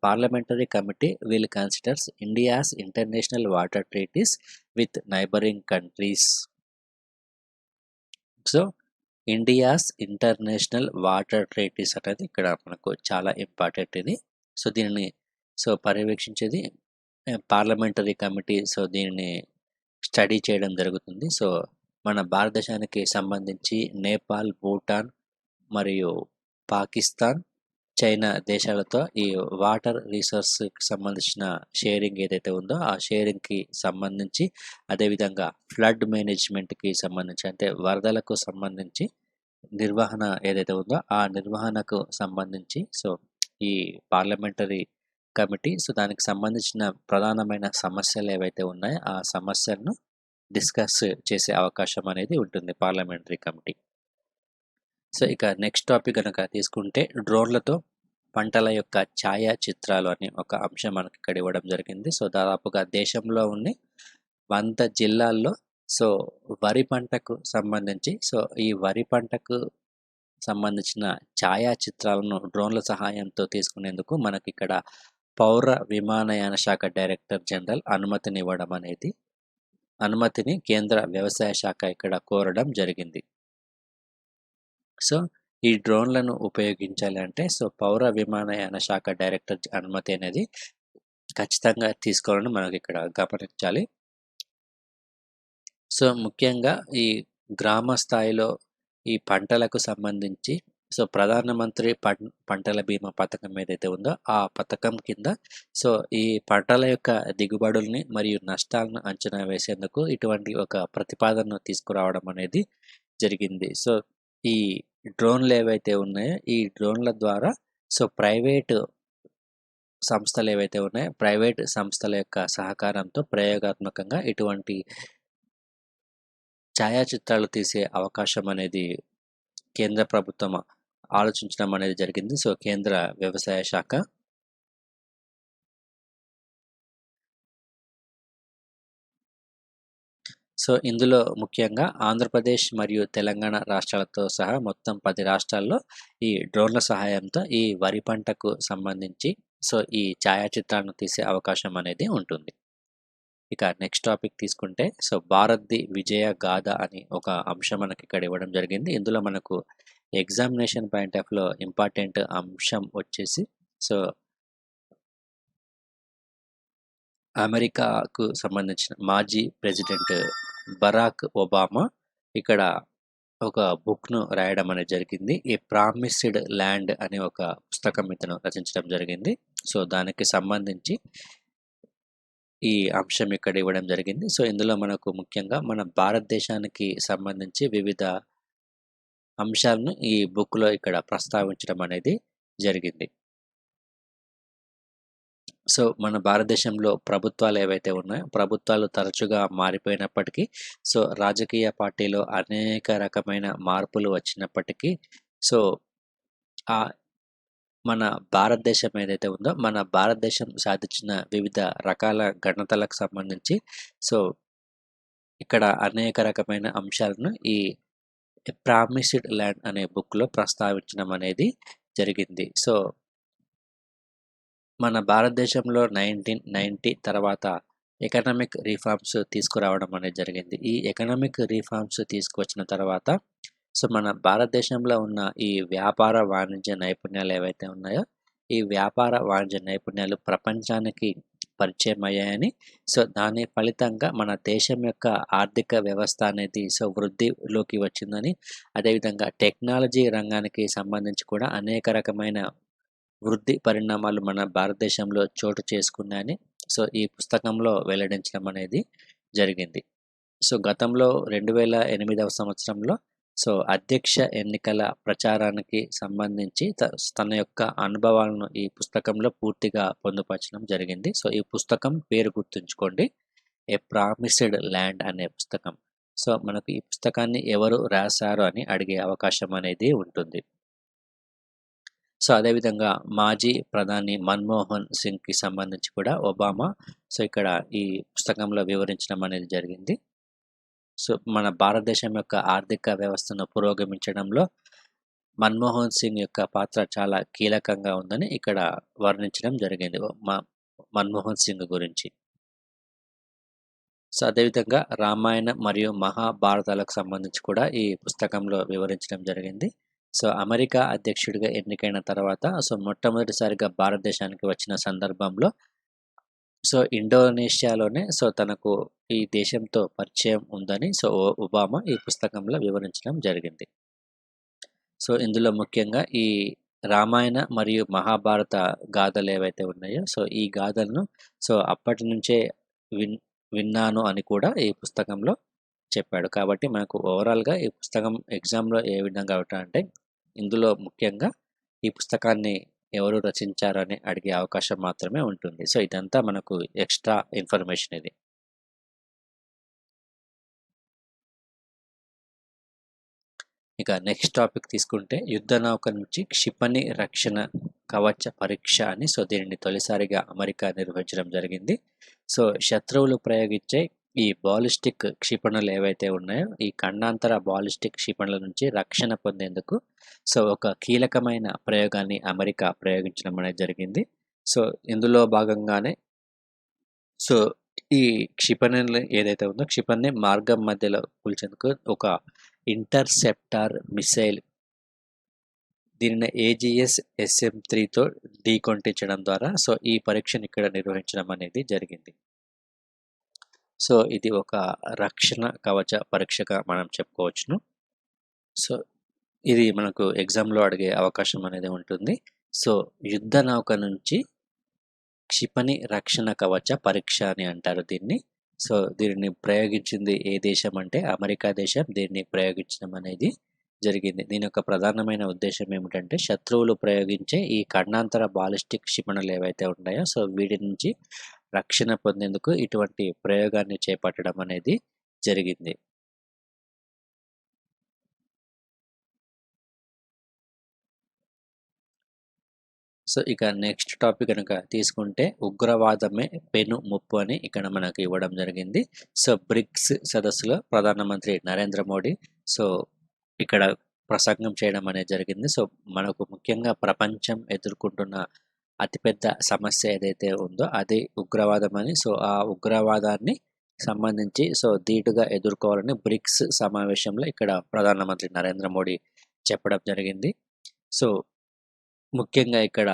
S2: parliamentary committee will considers India's international water treaties with neighbouring countries. So India's international water treaties అనేది ఇక్కడ మనకు చాలా ఇంపార్టెంట్ ఇది. సో దీనిని పర్యవేక్షించేది పార్లమెంటరీ కమిటీ. సో దీనిని స్టడీ చేయడం జరుగుతుంది. సో మన భారతదేశానికి సంబంధించి నేపాల్, భూటాన్ మరియు పాకిస్తాన్, చైనా దేశాలతో ఈ వాటర్ రిసోర్స్కి సంబంధించిన షేరింగ్ ఏదైతే ఉందో ఆ షేరింగ్కి సంబంధించి, అదేవిధంగా ఫ్లడ్ మేనేజ్మెంట్కి సంబంధించి అంటే వరదలకు సంబంధించి నిర్వహణ ఏదైతే ఉందో ఆ నిర్వహణకు సంబంధించి సో ఈ పార్లమెంటరీ కమిటీ సో దానికి సంబంధించిన ప్రధానమైన సమస్యలు ఏవైతే ఉన్నాయో ఆ సమస్యలను డిస్కస్ చేసే అవకాశం అనేది ఉంటుంది పార్లమెంటరీ కమిటీ. సో ఇక నెక్స్ట్ టాపిక్ కనుక తీసుకుంటే డ్రోన్లతో పంటల యొక్క ఛాయా చిత్రాలు అని ఒక అంశం మనకి ఇక్కడ ఇవ్వడం జరిగింది. సో దాదాపుగా దేశంలో ఉన్న 100 జిల్లాల్లో సో వరి పంటకు సంబంధించి సో ఈ వరి పంటకు సంబంధించిన ఛాయా చిత్రాలను డ్రోన్ల సహాయంతో తీసుకునేందుకు మనకి ఇక్కడ పౌర విమానయాన శాఖ డైరెక్టర్ జనరల్ అనుమతిని కేంద్ర వ్యవసాయ శాఖ ఇక్కడ కోరడం జరిగింది. సో ఈ డ్రోన్లను ఉపయోగించాలి అంటే సో పౌర విమానయాన శాఖ డైరెక్టర్ అనుమతి అనేది ఖచ్చితంగా తీసుకోవాలని మనకి ఇక్కడ గమనించాలి. సో ముఖ్యంగా ఈ గ్రామ స్థాయిలో ఈ పంటలకు సంబంధించి సో ప్రధానమంత్రి పంటల బీమా పథకం ఏదైతే ఉందో ఆ పథకం కింద సో ఈ పంటల యొక్క దిగుబడుల్ని మరియు నష్టాలను అంచనా వేసేందుకు ఇటువంటి ఒక ప్రతిపాదనను తీసుకురావడం అనేది జరిగింది. సో ఈ డ్రోన్లు ఏవైతే ఉన్నాయో ఈ డ్రోన్ల ద్వారా సో ప్రైవేట్ సంస్థల యొక్క సహకారంతో ప్రయోగాత్మకంగా ఇటువంటి ఛాయాచిత్రాలు తీసే అవకాశం అనేది కేంద్ర ప్రభుత్వం ఆలోచించడం అనేది జరిగింది. సో కేంద్ర వ్యవసాయ శాఖ సో ఇందులో ముఖ్యంగా ఆంధ్రప్రదేశ్ మరియు తెలంగాణ రాష్ట్రాలతో సహా మొత్తం 10 రాష్ట్రాల్లో ఈ డ్రోన్ల సహాయంతో ఈ వరి పంటకు సంబంధించి సో ఈ ఛాయాచిత్రాలను తీసే అవకాశం అనేది ఉంటుంది. ఇక నెక్స్ట్ టాపిక్ తీసుకుంటే సో భారత్ది విజయ గాథ అని ఒక అంశం మనకి ఇక్కడ ఇవ్వడం జరిగింది. ఇందులో మనకు ఎగ్జామినేషన్ పాయింట్ ఆఫ్ లో ఇంపార్టెంట్ అంశం వచ్చేసి సో అమెరికాకు సంబంధించిన మాజీ ప్రెసిడెంట్ బరాక్ ఒబామా ఇక్కడ ఒక బుక్ను రాయడం అనేది జరిగింది. ఏ ప్రామిస్డ్ ల్యాండ్ అనే ఒక పుస్తకం ఇతను రచించడం జరిగింది. సో దానికి సంబంధించి ఈ అంశం ఇక్కడ ఇవ్వడం జరిగింది. సో ఇందులో మనకు ముఖ్యంగా మన భారతదేశానికి సంబంధించి వివిధ అంశాలను ఈ బుక్లో ఇక్కడ ప్రస్తావించడం అనేది జరిగింది. సో మన భారతదేశంలో ప్రభుత్వాలు ఏవైతే ఉన్నాయో ప్రభుత్వాలు తరచుగా మారిపోయినప్పటికీ సో రాజకీయ పార్టీలో అనేక రకమైన మార్పులు వచ్చినప్పటికీ సో ఆ మన భారతదేశం ఏదైతే ఉందో మన భారతదేశం సాధించిన వివిధ రకాల ఘనతలకు సంబంధించి సో ఇక్కడ అనేక రకమైన అంశాలను ఈ ప్రామిస్డ్ ల్యాండ్ అనే బుక్లో ప్రస్తావించడం అనేది జరిగింది. సో మన భారతదేశంలో 1990 తర్వాత ఎకనామిక్ రిఫార్మ్స్ తీసుకురావడం అనేది జరిగింది. ఈ ఎకనామిక్ రిఫార్మ్స్ తీసుకొచ్చిన తర్వాత సో మన భారతదేశంలో ఉన్న ఈ వ్యాపార వాణిజ్య నైపుణ్యాలు ఏవైతే ఉన్నాయో ఈ వ్యాపార వాణిజ్య నైపుణ్యాలు ప్రపంచానికి పరిచయం అయ్యాయని సో దాని ఫలితంగా మన దేశం యొక్క ఆర్థిక వ్యవస్థ అనేది సో వృద్ధిలోకి వచ్చిందని అదేవిధంగా టెక్నాలజీ రంగానికి సంబంధించి కూడా అనేక రకమైన వృద్ధి పరిణామాలు మన భారతదేశంలో చోటు చేసుకున్నాయని సో ఈ పుస్తకంలో వెల్లడించడం అనేది జరిగింది. సో గతంలో 2008వ సంవత్సరంలో సో అధ్యక్ష ఎన్నికల ప్రచారానికి సంబంధించి తన యొక్క అనుభవాలను ఈ పుస్తకంలో పూర్తిగా పొందుపరచడం జరిగింది. సో ఈ పుస్తకం పేరు గుర్తుంచుకోండి, ఏ ప్రామిస్డ్ ల్యాండ్ అనే పుస్తకం. సో మనకు ఈ పుస్తకాన్ని ఎవరు రాశారు అని అడిగే అవకాశం అనేది ఉంటుంది. సో అదేవిధంగా మాజీ ప్రధాని మన్మోహన్ సింగ్కి సంబంధించి కూడా ఒబామా సో ఇక్కడ ఈ పుస్తకంలో వివరించడం అనేది జరిగింది. సో మన భారతదేశం యొక్క ఆర్థిక వ్యవస్థను పురోగమించడంలో మన్మోహన్ సింగ్ యొక్క పాత్ర చాలా కీలకంగా ఉందని ఇక్కడ వర్ణించడం జరిగింది మన్మోహన్ సింగ్ గురించి. సో అదేవిధంగా రామాయణ మరియు మహాభారతాలకు సంబంధించి కూడా ఈ పుస్తకంలో వివరించడం జరిగింది. సో అమెరికా అధ్యక్షుడిగా ఎన్నికైన తర్వాత సో మొట్టమొదటిసారిగా భారతదేశానికి వచ్చిన సందర్భంలో సో ఇండోనేషియాలోనే సో తనకు ఈ దేశంతో పరిచయం ఉందని సో ఒబామా ఈ పుస్తకంలో వివరించడం జరిగింది. సో ఇందులో ముఖ్యంగా ఈ రామాయణ మరియు మహాభారత గాథలు ఏవైతే ఉన్నాయో సో ఈ గాథలను సో అప్పటి నుంచే విన్నాను అని కూడా ఈ పుస్తకంలో చెప్పాడు. కాబట్టి మనకు ఓవరాల్గా ఈ పుస్తకం ఎగ్జామ్లో ఏ విధంగా అంటే ఇందులో ముఖ్యంగా ఈ పుస్తకాన్ని ఎవరు రచించారని అడిగే అవకాశం మాత్రమే ఉంటుంది. సో ఇదంతా మనకు ఎక్స్ట్రా ఇన్ఫర్మేషన్ ఇది. ఇక నెక్స్ట్ టాపిక్ తీసుకుంటే యుద్ధ నౌక నుంచి క్షిపణి రక్షణ కవచ పరీక్ష అని సో దీనిని తొలిసారిగా అమెరికా నిర్వహించడం జరిగింది. సో శత్రువులు ప్రయోగించే ఈ బాలిస్టిక్ క్షిపణులు ఏవైతే ఉన్నాయో ఈ ఖండాంతర బాలిస్టిక్ క్షిపణుల నుంచి రక్షణ పొందేందుకు సో ఒక కీలకమైన ప్రయోగాన్ని అమెరికా ప్రయోగించడం అనేది జరిగింది. సో ఇందులో భాగంగానే సో ఈ క్షిపణి ఏదైతే ఉందో క్షిపణిని మార్గం మధ్యలో కూల్చేందుకు ఒక ఇంటర్సెప్టార్ మిసైల్ దీనిని AGS SM-3తో ఢీకొట్టించడం ద్వారా సో ఈ పరీక్షను ఇక్కడ నిర్వహించడం అనేది జరిగింది. సో ఇది ఒక రక్షణ కవచ పరీక్షగా మనం చెప్పుకోవచ్చును. సో ఇది మనకు ఎగ్జామ్లో అడిగే అవకాశం అనేది ఉంటుంది. సో యుద్ధ నౌక నుంచి క్షిపణి రక్షణ కవచ పరీక్ష అని అంటారు దీన్ని. సో దీనిని ప్రయోగించింది ఏ దేశం అంటే అమెరికా దేశం దీన్ని ప్రయోగించడం అనేది జరిగింది. దీని యొక్క ప్రధానమైన ఉద్దేశం ఏమిటంటే శత్రువులు ప్రయోగించే ఈ ఖండాంతర బాలిస్టిక్ క్షిపణులు ఏవైతే ఉన్నాయో సో వీటి నుంచి రక్షణ పొందేందుకు ఇటువంటి ప్రయోగాన్ని చేపట్టడం అనేది జరిగింది. సో ఇక నెక్స్ట్ టాపిక్ కనుక తీసుకుంటే ఉగ్రవాదమే పెను ముప్పు అని ఇక్కడ మనకు ఇవ్వడం జరిగింది. సో బ్రిక్స్ సదస్సులో ప్రధానమంత్రి నరేంద్ర మోడీ సో ఇక్కడ ప్రసంగం చేయడం అనేది జరిగింది. సో మనకు ముఖ్యంగా ప్రపంచం ఎదుర్కొంటున్న అతిపెద్ద సమస్య ఏదైతే ఉందో అది ఉగ్రవాదం అని సో ఆ ఉగ్రవాదాన్ని సంబంధించి సో ధీటుగా ఎదుర్కోవాలని బ్రిక్స్ సమావేశంలో ఇక్కడ ప్రధానమంత్రి నరేంద్ర మోడీ చెప్పడం జరిగింది. సో ముఖ్యంగా ఇక్కడ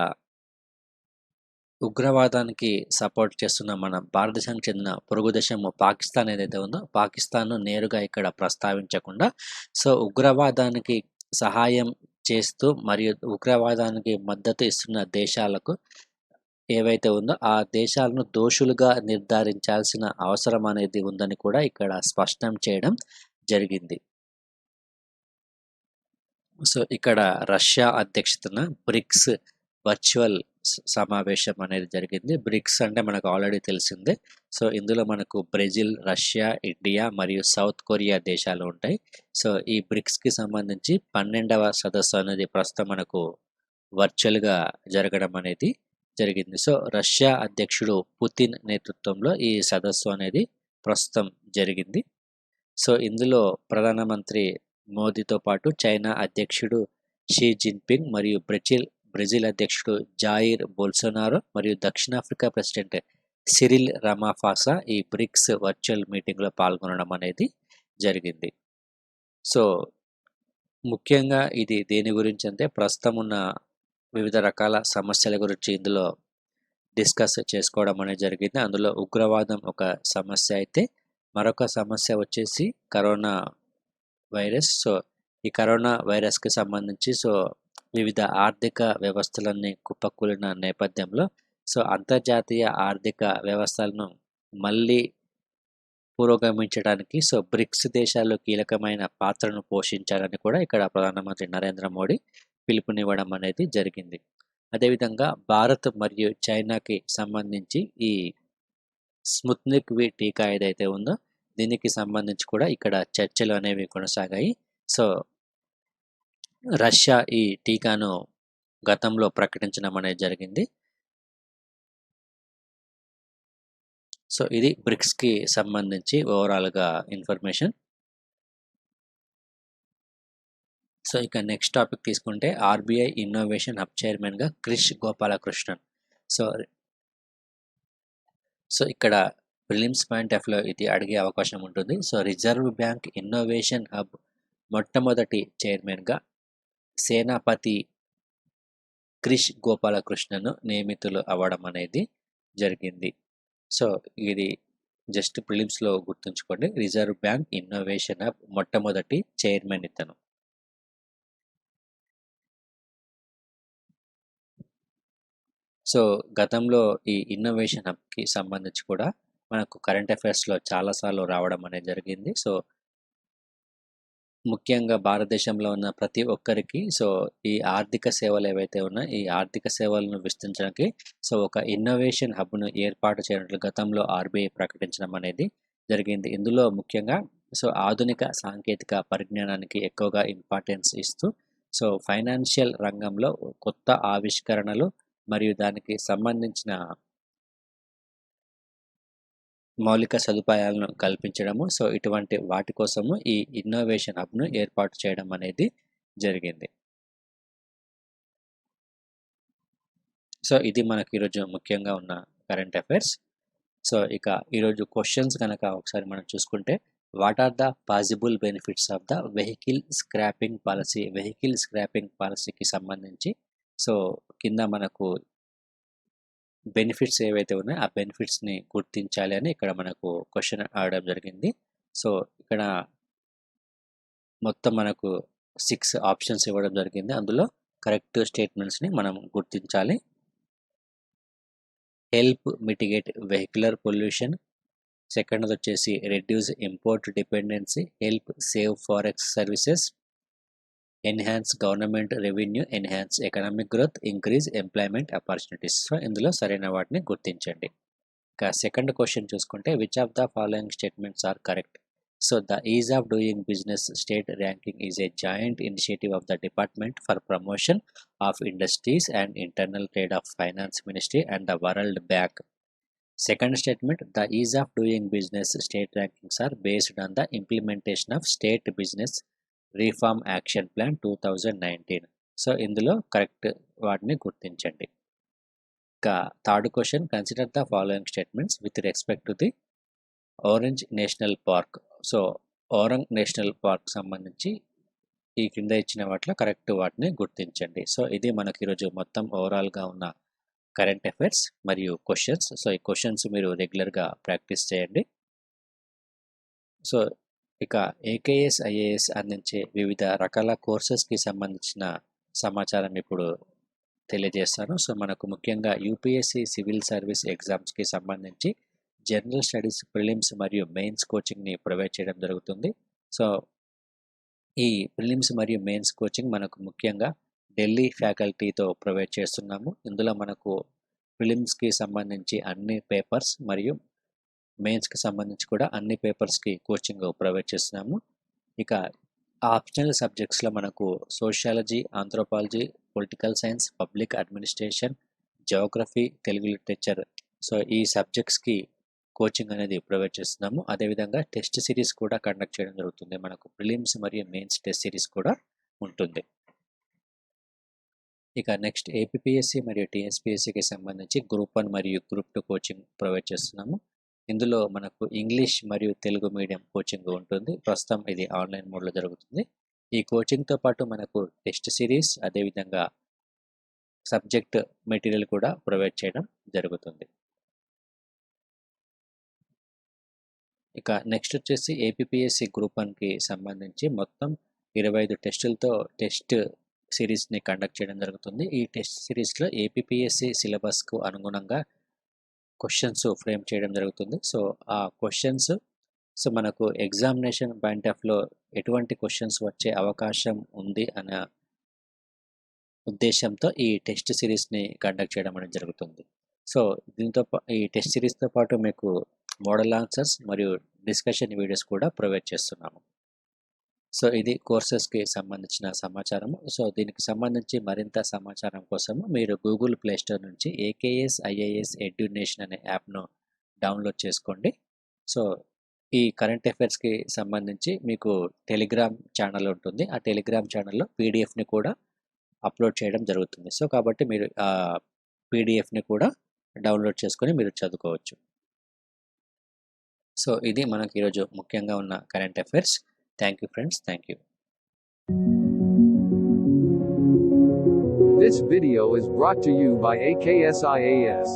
S2: ఉగ్రవాదానికి సపోర్ట్ చేస్తున్న మన భారతదేశానికి చెందిన పొరుగు దేశం పాకిస్తాన్ ఏదైతే ఉందో పాకిస్తాన్ను నేరుగా ఇక్కడ ప్రస్తావించకుండా సో ఉగ్రవాదానికి సహాయం చేస్తూ మరియు ఉగ్రవాదానికి మద్దతు ఇస్తున్న దేశాలకు ఏవైతే ఉందో ఆ దేశాలను దోషులుగా నిర్ధారించాల్సిన అవసరం అనేది ఉందని కూడా ఇక్కడ స్పష్టం చేయడం జరిగింది. సో ఇక్కడ రష్యా అధ్యక్షతన బ్రిక్స్ వర్చువల్ సమావేశం అనేది జరిగింది. బ్రిక్స్ అంటే మనకు ఆల్రెడీ తెలిసిందే. సో ఇందులో మనకు బ్రెజిల్, రష్యా, ఇండియా మరియు సౌత్ కొరియా దేశాలు ఉంటాయి. సో ఈ బ్రిక్స్కి సంబంధించి 12వ సదస్సు అనేది ప్రస్తుతం మనకు వర్చువల్గా జరగడం అనేది జరిగింది. సో రష్యా అధ్యక్షుడు పుతిన్ నేతృత్వంలో ఈ సదస్సు అనేది ప్రస్తుతం జరిగింది. సో ఇందులో ప్రధానమంత్రి మోదీతో పాటు చైనా అధ్యక్షుడు షీ జిన్పింగ్ మరియు బ్రెజిల్ అధ్యక్షుడు జాయిర్ బోల్సోనారో మరియు దక్షిణాఫ్రికా ప్రెసిడెంట్ సిరిల్ రామాఫోసా ఈ బ్రిక్స్ వర్చువల్ మీటింగ్లో పాల్గొనడం అనేది జరిగింది. సో ముఖ్యంగా ఇది దేని గురించి అంటే ప్రస్తుతం ఉన్న వివిధ రకాల సమస్యల గురించి ఇందులో డిస్కస్ చేసుకోవడం అనేది జరిగింది. అందులో ఉగ్రవాదం ఒక సమస్య అయితే మరొక సమస్య వచ్చేసి కరోనా వైరస్. సో ఈ కరోనా వైరస్కి సంబంధించి సో వివిధ ఆర్థిక వ్యవస్థలన్నీ కుప్పకూలిన నేపథ్యంలో సో అంతర్జాతీయ ఆర్థిక వ్యవస్థలను మళ్ళీ పురోగమించడానికి సో బ్రిక్స్ దేశాలు కీలకమైన పాత్రను పోషించాలని కూడా ఇక్కడ ప్రధానమంత్రి నరేంద్ర మోడీ పిలుపునివ్వడం అనేది జరిగింది. అదేవిధంగా భారత్ మరియు చైనాకి సంబంధించి ఈ స్పుత్నిక్ వి టీకా ఏదైతే ఉందో దీనికి సంబంధించి కూడా ఇక్కడ చర్చలు అనేవి కొనసాగాయి. సో రష్యా ఈ టీకాను గతంలో ప్రకటించడం అనేది జరిగింది. సో ఇది బ్రిక్స్కి సంబంధించి ఓవరాల్గా ఇన్ఫర్మేషన్. సో ఇక నెక్స్ట్ టాపిక్ తీసుకుంటే ఆర్బీఐ ఇన్నోవేషన్ హబ్ చైర్మన్గా క్రిష్ గోపాలకృష్ణన్. సో ఇక్కడ ప్రిలిమ్స్ పాయింట్ ఆఫ్ లో ఇది అడిగే అవకాశం ఉంటుంది. So reserve bank innovation hub మొట్టమొదటి చైర్మన్గా సేనాపతి క్రిష్ గోపాలకృష్ణను నియమితులు అవ్వడం అనేది జరిగింది. సో ఇది జస్ట్ ప్రిలిమ్స్లో గుర్తుంచుకోండి. రిజర్వ్ బ్యాంక్ ఇన్నోవేషన్ హబ్ మొట్టమొదటి చైర్మన్ ఇతను. సో గతంలో ఈ ఇన్నోవేషన్ హబ్కి సంబంధించి కూడా మనకు కరెంట్ అఫైర్స్లో చాలాసార్లు రావడం అనేది జరిగింది. సో ముఖ్యంగా భారతదేశంలో ఉన్న ప్రతి ఒక్కరికి సో ఈ ఆర్థిక సేవలు ఏవైతే ఉన్నాయో ఈ ఆర్థిక సేవలను విస్తరించడానికి సో ఒక ఇన్నోవేషన్ హబ్ను ఏర్పాటు చేయడానికి గతంలో ఆర్బీఐ ప్రకటించడం అనేది జరిగింది. ఇందులో ముఖ్యంగా సో ఆధునిక సాంకేతిక పరిజ్ఞానానికి ఎక్కువగా ఇంపార్టెన్స్ ఇస్తూ సో ఫైనాన్షియల్ రంగంలో కొత్త ఆవిష్కరణలు మరియు దానికి సంబంధించిన మౌలిక సదుపాయాలను కల్పించడము సో ఇటువంటి వాటి కోసము ఈ ఇన్నోవేషన్ హబ్ను ఏర్పాటు చేయడం అనేది జరిగింది. సో ఇది మనకు ఈరోజు ముఖ్యంగా ఉన్న కరెంట్ అఫైర్స్. సో ఇక ఈరోజు క్వశ్చన్స్ కనుక ఒకసారి మనం చూసుకుంటే what are the possible benefits of the vehicle scrapping policy. Vehicle scrapping పాలసీకి సంబంధించి సో కింద మనకు బెనిఫిట్స్ ఏవైతే ఉన్నాయో ఆ బెనిఫిట్స్ని గుర్తించాలి అని ఇక్కడ మనకు క్వశ్చన్ అడగడం జరిగింది. సో ఇక్కడ మొత్తం మనకు 6 ఆప్షన్స్ ఇవ్వడం జరిగింది. అందులో కరెక్ట్ స్టేట్మెంట్స్ని మనం గుర్తించాలి. Help mitigate vehicular pollution, second వచ్చేసి reduce import dependency, help save forex services, enhance government revenue, enhance economic growth, increase employment opportunities. So ఇందులో సరైన వాటిని గుర్తించండి. ఇక సెకండ్ క్వశ్చన్ చూసుకుంటే which of the following statements are correct. So the ease of doing business state ranking is a joint initiative of the department for promotion of industries and internal trade of finance ministry and the world bank. Second statement, the ease of doing business state rankings are based on the implementation of State Business Reform Action Plan 2019. So ఇందులో correct వాటిని గుర్తించండి. ఇంకా third question, consider the following statements with respect to the Orang national park. So Orang national park సంబంధించి ఈ కింద ఇచ్చిన వాటిలో correct వాటిని గుర్తించండి. సో ఇది మనకి ఈరోజు మొత్తం ఓవరాల్గా ఉన్న కరెంట్ అఫైర్స్ మరియు క్వశ్చన్స్. సో ఈ క్వశ్చన్స్ మీరు రెగ్యులర్గా ప్రాక్టీస్ చేయండి. సో ఇక ఏకేఎస్ ఐఏఎస్ అందించే వివిధ రకాల కోర్సెస్కి సంబంధించిన సమాచారం ఇప్పుడు తెలియజేస్తాను. సో మనకు ముఖ్యంగా యూపీఎస్సీ సివిల్ సర్వీస్ ఎగ్జామ్స్కి సంబంధించి జనరల్ స్టడీస్ ప్రిలిమ్స్ మరియు మెయిన్స్ కోచింగ్ని ప్రొవైడ్ చేయడం జరుగుతుంది. సో ఈ ప్రిలిమ్స్ మరియు మెయిన్స్ కోచింగ్ మనకు ముఖ్యంగా ఢిల్లీ ఫ్యాకల్టీతో ప్రొవైడ్ చేస్తున్నాము. ఇందులో మనకు ప్రిలిమ్స్కి సంబంధించి అన్ని పేపర్స్ మరియు మెయిన్స్కి సంబంధించి కూడా అన్ని పేపర్స్కి కోచింగ్ ప్రొవైడ్ చేస్తున్నాము. ఇక ఆప్షనల్ సబ్జెక్ట్స్లో మనకు sociology, anthropology, political science, public administration, Geography, Telugu literature, so ఈ సబ్జెక్ట్స్కి కోచింగ్ అనేది ప్రొవైడ్ చేస్తున్నాము. అదేవిధంగా టెస్ట్ సిరీస్ కూడా కండక్ట్ చేయడం జరుగుతుంది. మనకు ప్రిలిమ్స్ మరియు మెయిన్స్ టెస్ట్ సిరీస్ కూడా ఉంటుంది. ఇక నెక్స్ట్ ఏపీపీఎస్సీ మరియు టీఎస్పీఎస్సీకి సంబంధించి గ్రూప్ 1 మరియు గ్రూప్ 2 కోచింగ్ ప్రొవైడ్ చేస్తున్నాము. ఇందులో మనకు ఇంగ్లీష్ మరియు తెలుగు మీడియం కోచింగ్ ఉంటుంది. ప్రస్తుతం ఇది ఆన్లైన్ మోడ్లో జరుగుతుంది. ఈ కోచింగ్తో పాటు మనకు టెస్ట్ సిరీస్, అదేవిధంగా సబ్జెక్ట్ మెటీరియల్ కూడా ప్రొవైడ్ చేయడం జరుగుతుంది. ఇక నెక్స్ట్ వచ్చేసి ఏపీపీఎస్సీ గ్రూప్ 1కి సంబంధించి మొత్తం 25 టెస్టులతో టెస్ట్ సిరీస్ని కండక్ట్ చేయడం జరుగుతుంది. ఈ టెస్ట్ సిరీస్లో ఏపీపీఎస్సీ సిలబస్కు అనుగుణంగా క్వశ్చన్స్ ఫ్రేమ్ చేయడం జరుగుతుంది. సో ఆ క్వశ్చన్స్ మనకు ఎగ్జామినేషన్ పాయింట్ ఆఫ్లో ఎటువంటి క్వశ్చన్స్ వచ్చే అవకాశం ఉంది అనే ఉద్దేశంతో ఈ టెస్ట్ సిరీస్ని కండక్ట్ చేయడం అనేది జరుగుతుంది. సో దీంతో ఈ టెస్ట్ సిరీస్తో పాటు మీకు మోడల్ ఆన్సర్స్ మరియు డిస్కషన్ వీడియోస్ కూడా ప్రొవైడ్ చేస్తున్నాము. సో ఇది కోర్సెస్కి సంబంధించిన సమాచారము. సో దీనికి సంబంధించి మరింత సమాచారం కోసము మీరు గూగుల్ ప్లే స్టోర్ నుంచి ఏకేఎస్ ఐఏఎస్ ఎడ్యునేషన్ అనే యాప్ను డౌన్లోడ్ చేసుకోండి. సో ఈ కరెంట్ అఫైర్స్కి సంబంధించి మీకు టెలిగ్రామ్ ఛానల్ ఉంటుంది. ఆ టెలిగ్రామ్ ఛానల్లో పీడిఎఫ్ని కూడా అప్లోడ్ చేయడం జరుగుతుంది. సో కాబట్టి మీరు ఆ పీడిఎఫ్ని కూడా డౌన్లోడ్ చేసుకొని మీరు చదువుకోవచ్చు. సో ఇది మనకి ఈరోజు ముఖ్యంగా ఉన్న current affairs. Thank you friends, thank you.
S1: This video is brought to you by AKSIAS.